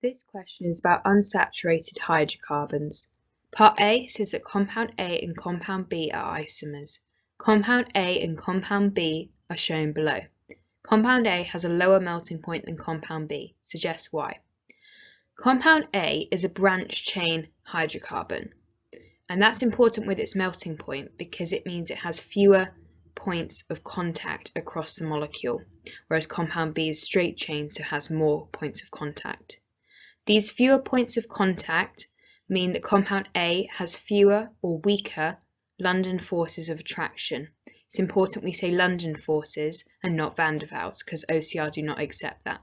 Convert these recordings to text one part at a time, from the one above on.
This question is about unsaturated hydrocarbons. Part A says that compound A and compound B are isomers. Compound A and compound B are shown below. Compound A has a lower melting point than compound B. Suggest why. Compound A is a branch chain hydrocarbon, and that's important with its melting point because it means it has fewer points of contact across the molecule, whereas compound B is straight chain, so has more points of contact. These fewer points of contact mean that compound A has fewer or weaker London forces of attraction. It's important we say London forces and not van der Waals because OCR do not accept that.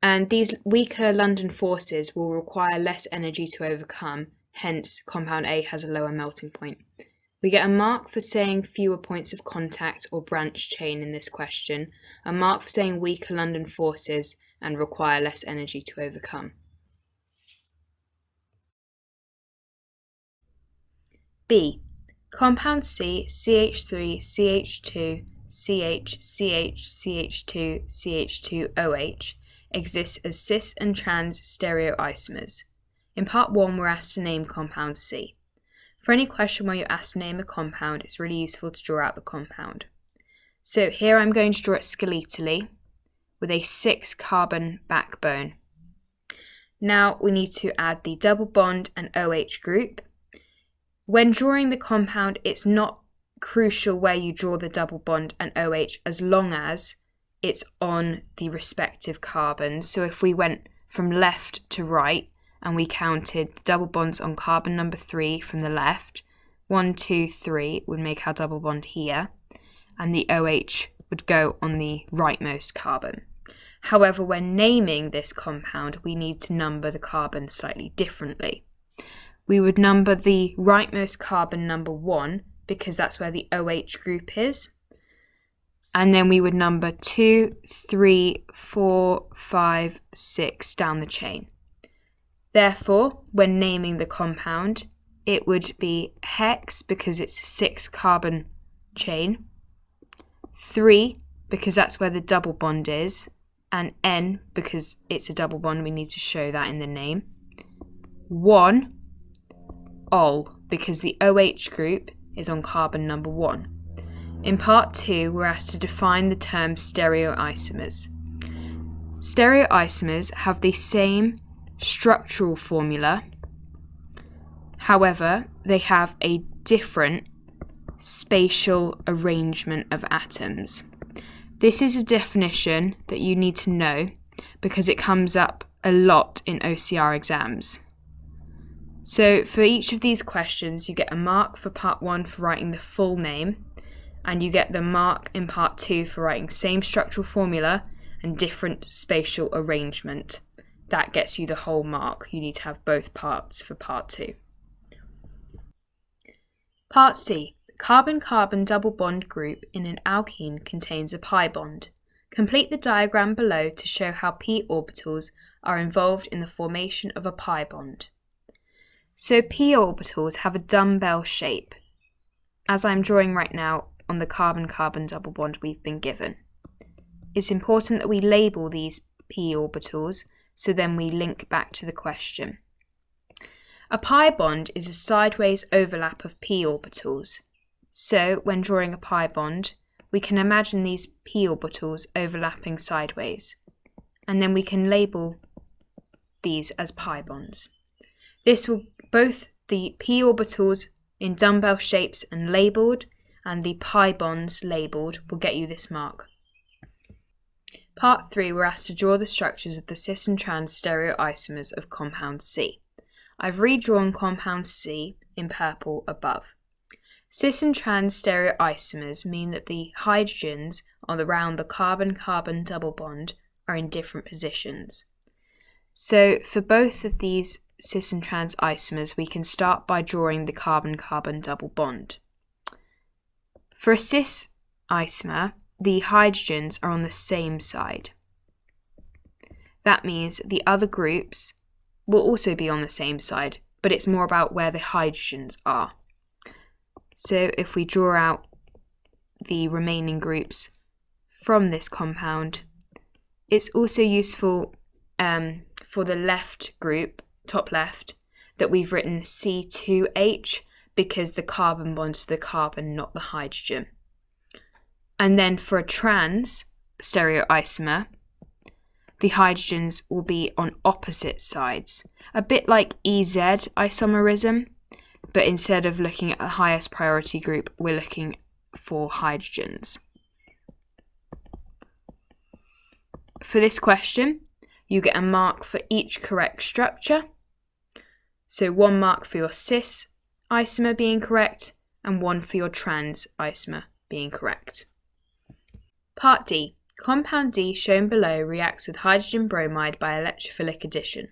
And these weaker London forces will require less energy to overcome, hence compound A has a lower melting point. We get a mark for saying fewer points of contact or branch chain in this question, a mark for saying weaker London forces and require less energy to overcome. B. Compound C, CH3, CH2, CH, CH, CH2, CH2OH exists as cis and trans stereoisomers. In part 1, we're asked to name compound C. For any question where you're asked to name a compound, it's really useful to draw out the compound. So here I'm going to draw it skeletally with a 6-carbon backbone. Now we need to add the double bond and OH group. When drawing the compound, it's not crucial where you draw the double bond and OH as long as it's on the respective carbons. So if we went from left to right and we counted the double bonds on carbon number 3 from the left, 1, 2, 3 would make our double bond here, and the OH would go on the rightmost carbon. However, when naming this compound, we need to number the carbons slightly differently. We would number the rightmost carbon number 1 because that's where the OH group is. And then we would number 2, 3, 4, 5, 6 down the chain. Therefore, when naming the compound, it would be hex because it's a 6-carbon chain, 3 because that's where the double bond is, and N because it's a double bond, we need to show that in the name. 1, ol, because the OH group is on carbon number 1. In part 2, we're asked to define the term stereoisomers. Stereoisomers have the same structural formula, however, they have a different spatial arrangement of atoms. This is a definition that you need to know because it comes up a lot in OCR exams. So for each of these questions, you get a mark for part 1 for writing the full name, and you get the mark in part 2 for writing same structural formula and different spatial arrangement. That gets you the whole mark. You need to have both parts for part 2. Part C. Carbon-carbon double bond group in an alkene contains a pi bond. Complete the diagram below to show how p orbitals are involved in the formation of a pi bond. So p orbitals have a dumbbell shape, as I'm drawing right now on the carbon-carbon double bond we've been given. It's important that we label these p orbitals so then we link back to the question. A pi bond is a sideways overlap of p orbitals. So, when drawing a pi bond, we can imagine these p orbitals overlapping sideways, and then we can label these as pi bonds. This will both the p orbitals in dumbbell shapes and labelled, and the pi bonds labelled will get you this mark. Part 3, we're asked to draw the structures of the cis and trans stereoisomers of compound C. I've redrawn compound C in purple above. Cis and trans stereoisomers mean that the hydrogens around the carbon-carbon double bond are in different positions. So for both of these cis and trans isomers, we can start by drawing the carbon-carbon double bond. For a cis isomer, the hydrogens are on the same side. That means the other groups will also be on the same side, but it's more about where the hydrogens are. So if we draw out the remaining groups from this compound, it's also useful for the left group, top left, that we've written C2H because the carbon bonds to the carbon, not the hydrogen. And then for a trans stereoisomer, the hydrogens will be on opposite sides, a bit like EZ isomerism, but instead of looking at the highest priority group, we're looking for hydrogens. For this question, you get a mark for each correct structure. So 1 mark for your cis isomer being correct, and 1 for your trans isomer being correct. Part D. Compound D shown below reacts with hydrogen bromide by electrophilic addition.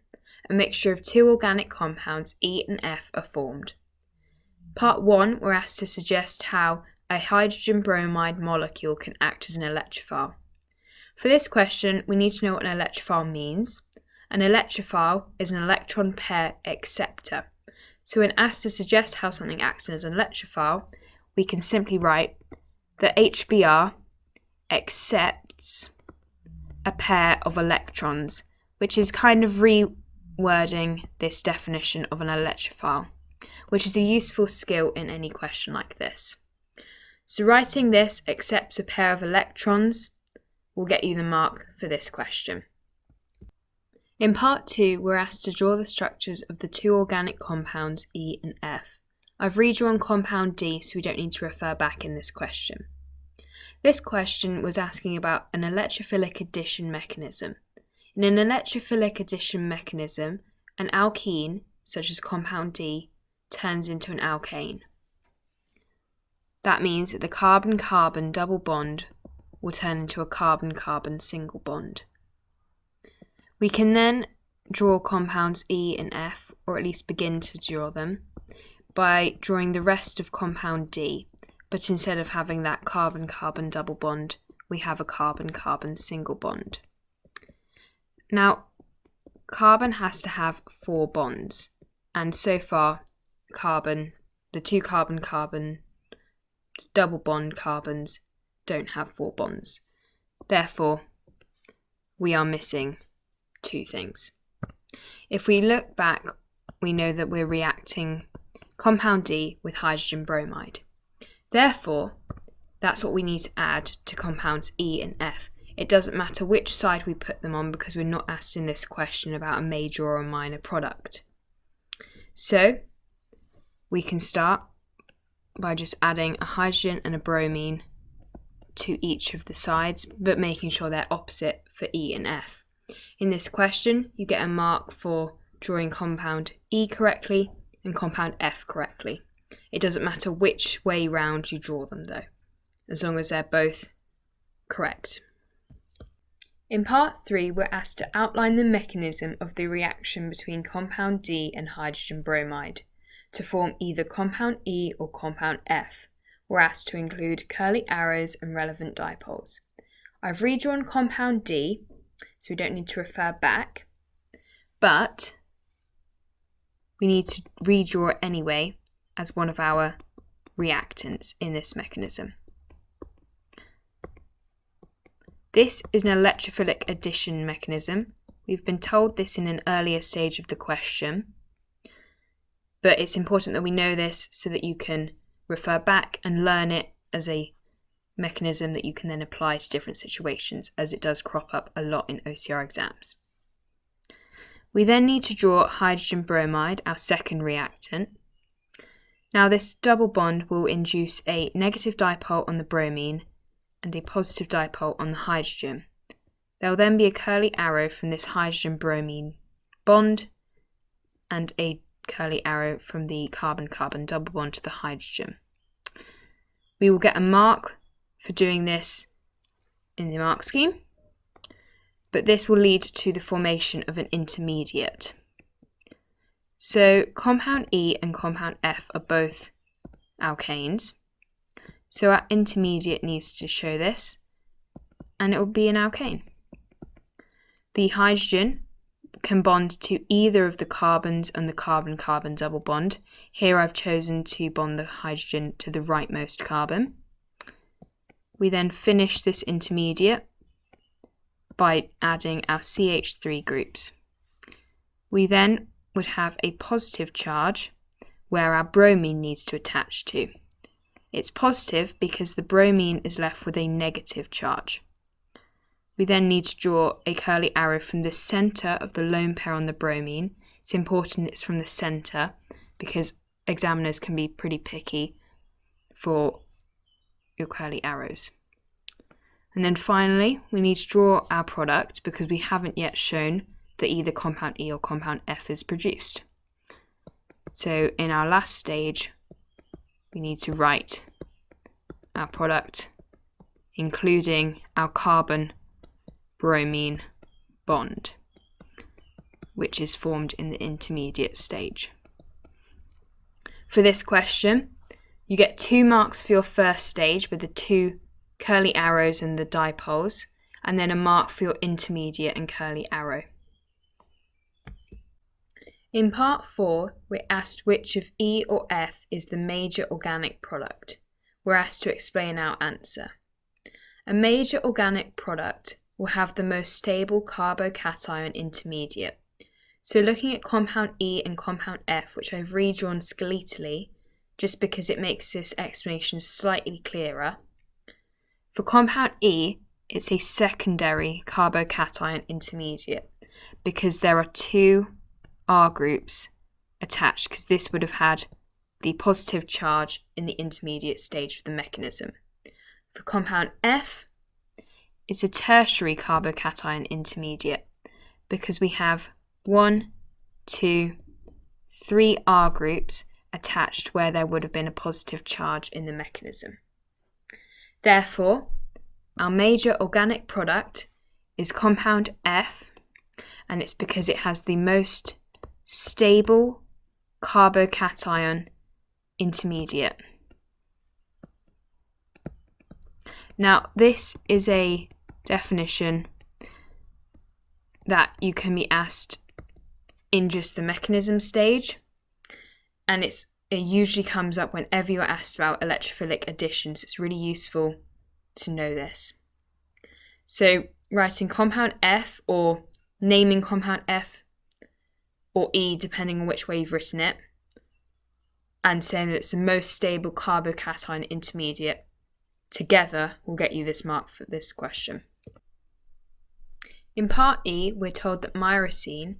A mixture of 2 organic compounds, E and F, are formed. Part 1, we're asked to suggest how a hydrogen bromide molecule can act as an electrophile. For this question, we need to know what an electrophile means. An electrophile is an electron pair acceptor. So when asked to suggest how something acts as an electrophile, we can simply write that HBr accepts a pair of electrons, which is kind of rewording this definition of an electrophile, which is a useful skill in any question like this. So writing this accepts a pair of electrons will get you the mark for this question. In part 2, we're asked to draw the structures of the 2 organic compounds E and F. I've redrawn compound D, so we don't need to refer back in this question. This question was asking about an electrophilic addition mechanism. In an electrophilic addition mechanism, an alkene, such as compound D, turns into an alkane. That means that the carbon-carbon double bond will turn into a carbon-carbon single bond. We can then draw compounds E and F, or at least begin to draw them, by drawing the rest of compound D, but instead of having that carbon-carbon double bond, we have a carbon-carbon single bond. Now, carbon has to have 4 bonds, and so far, the 2 carbon-carbon double bond carbons don't have 4 bonds. Therefore, we are missing 2 things. If we look back, we know that we're reacting compound D with hydrogen bromide. Therefore, that's what we need to add to compounds E and F. It doesn't matter which side we put them on because we're not asked in this question about a major or a minor product. So, we can start by just adding a hydrogen and a bromine to each of the sides, but making sure they're opposite for E and F. In this question, you get a mark for drawing compound E correctly and compound F correctly. It doesn't matter which way round you draw them though, as long as they're both correct. In part 3, we're asked to outline the mechanism of the reaction between compound D and hydrogen bromide to form either compound E or compound F. We're asked to include curly arrows and relevant dipoles. I've redrawn compound D, so we don't need to refer back, but we need to redraw it anyway as one of our reactants in this mechanism. This is an electrophilic addition mechanism. We've been told this in an earlier stage of the question, but it's important that we know this so that you can refer back and learn it as a mechanism that you can then apply to different situations, as it does crop up a lot in OCR exams. We then need to draw hydrogen bromide, our second reactant. Now this double bond will induce a negative dipole on the bromine and a positive dipole on the hydrogen. There will then be a curly arrow from this hydrogen-bromine bond and a curly arrow from the carbon-carbon double bond to the hydrogen. We will get a mark for doing this in the mark scheme, but this will lead to the formation of an intermediate. So compound E and compound F are both alkanes, so our intermediate needs to show this, and it will be an alkane. The hydrogen can bond to either of the carbons and the carbon-carbon double bond. Here I've chosen to bond the hydrogen to the rightmost carbon. We then finish this intermediate by adding our CH3 groups. We then would have a positive charge where our bromine needs to attach to. It's positive because the bromine is left with a negative charge. We then need to draw a curly arrow from the centre of the lone pair on the bromine. It's important it's from the centre because examiners can be pretty picky for your curly arrows. And then finally, we need to draw our product because we haven't yet shown that either compound E or compound F is produced. So in our last stage, we need to write our product, including our carbon-bromine bond, which is formed in the intermediate stage. For this question, you get 2 marks for your first stage with the 2 curly arrows and the dipoles, and then a mark for your intermediate and curly arrow. In part 4, we're asked which of E or F is the major organic product. We're asked to explain our answer. A major organic product will have the most stable carbocation intermediate. So looking at compound E and compound F, which I've redrawn skeletally, just because it makes this explanation slightly clearer. For compound E, it's a secondary carbocation intermediate because there are 2 R groups attached, because this would have had the positive charge in the intermediate stage of the mechanism. For compound F, it's a tertiary carbocation intermediate because we have 1, 2, 3 R groups attached where there would have been a positive charge in the mechanism. Therefore, our major organic product is compound F, and it's because it has the most stable carbocation intermediate. Now, this is a definition that you can be asked in just the mechanism stage, and it usually comes up whenever you're asked about electrophilic additions. It's really useful to know this. So writing compound F or naming compound F or E, depending on which way you've written it, and saying that it's the most stable carbocation intermediate, together will get you this mark for this question. In part E, we're told that myrcene,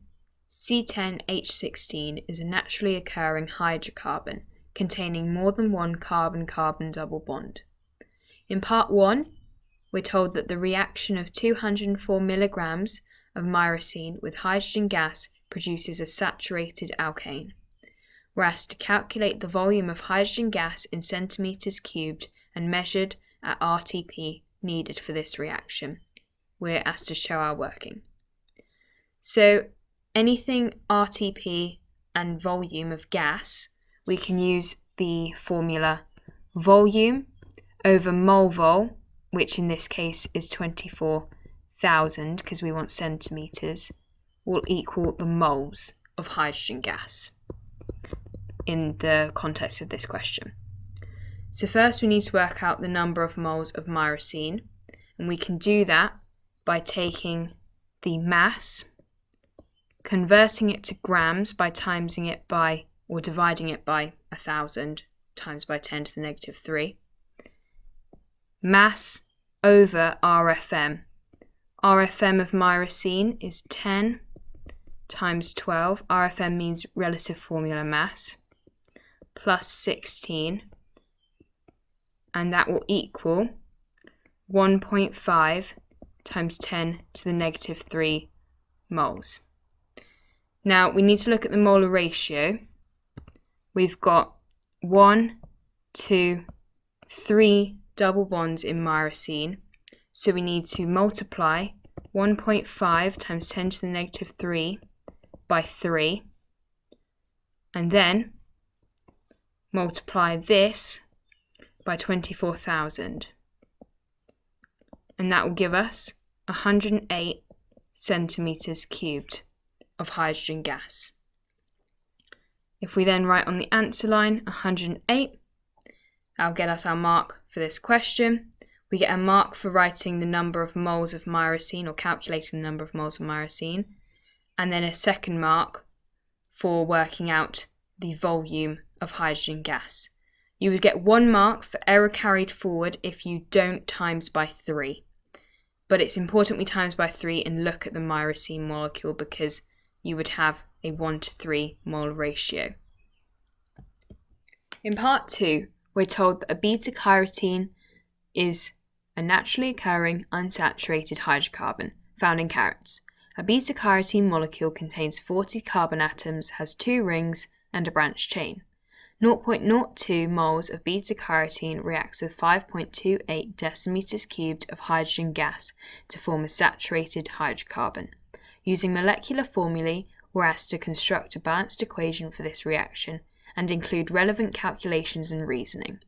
C10H16, is a naturally occurring hydrocarbon containing more than one carbon-carbon double bond. In part 1, we're told that the reaction of 204 milligrams of myrcene with hydrogen gas produces a saturated alkane. We're asked to calculate the volume of hydrogen gas in centimetres cubed and measured at RTP needed for this reaction. We're asked to show our working. So anything RTP and volume of gas, we can use the formula volume over mole vol, which in this case is 24,000 because we want centimetres, will equal the moles of hydrogen gas in the context of this question. So first we need to work out the number of moles of myrcene, and we can do that by taking the mass, converting it to grams by timesing it by, or dividing it by 1,000 times by 10 to the negative 3. Mass over RFM. RFM of myrcene is 10 times 12. RFM means relative formula mass, plus 16. And that will equal 1.5 times 10 to the negative 3 moles. Now we need to look at the molar ratio. We've got 1, 2, 3 double bonds in myrcene, so we need to multiply 1.5 times 10 to the negative 3 by 3, and then multiply this by 24,000, and that will give us 108 centimetres cubed of hydrogen gas. If we then write on the answer line 108, that'll get us our mark for this question. We get a mark for writing the number of moles of myrcene or calculating the number of moles of myrcene, and then a second mark for working out the volume of hydrogen gas. You would get 1 mark for error carried forward if you don't times by 3. But it's important we times by 3 and look at the myrcene molecule because you would have a 1:3 mole ratio. In part 2, we're told that a beta-carotene is a naturally occurring unsaturated hydrocarbon found in carrots. A beta-carotene molecule contains 40 carbon atoms, has 2 rings, and a branched chain. 0.02 moles of beta-carotene reacts with 5.28 decimeters cubed of hydrogen gas to form a saturated hydrocarbon. Using molecular formulae, we're asked to construct a balanced equation for this reaction and include relevant calculations and reasoning.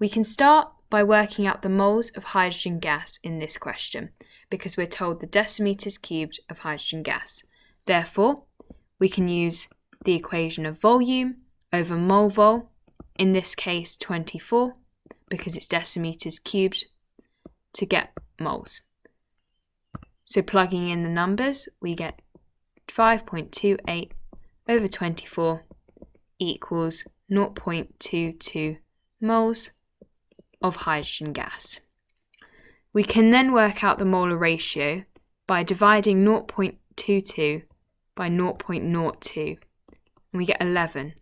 We can start by working out the moles of hydrogen gas in this question, because we're told the decimeters cubed of hydrogen gas. Therefore, we can use the equation of volume over mole vol, in this case 24, because it's decimeters cubed, to get moles. So plugging in the numbers, we get 5.28 over 24 equals 0.22 moles of hydrogen gas. We can then work out the molar ratio by dividing 0.22 by 0.02, and we get 11.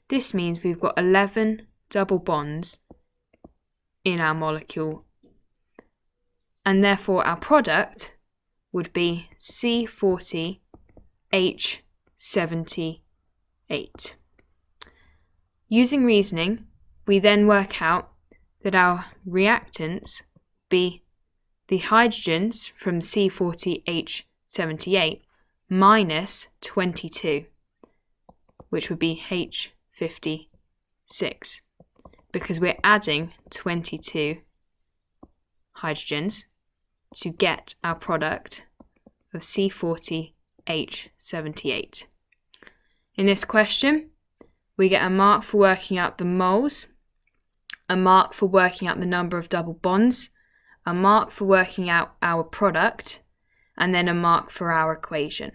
This means we've got 11 double bonds in our molecule, and therefore our product would be C40H78. Using reasoning, we then work out that our reactants be the hydrogens from C40H78 minus 22, which would be H56, because we're adding 22 hydrogens to get our product of C40H78. In this question, we get a mark for working out the moles, a mark for working out the number of double bonds, a mark for working out our product, and then a mark for our equation.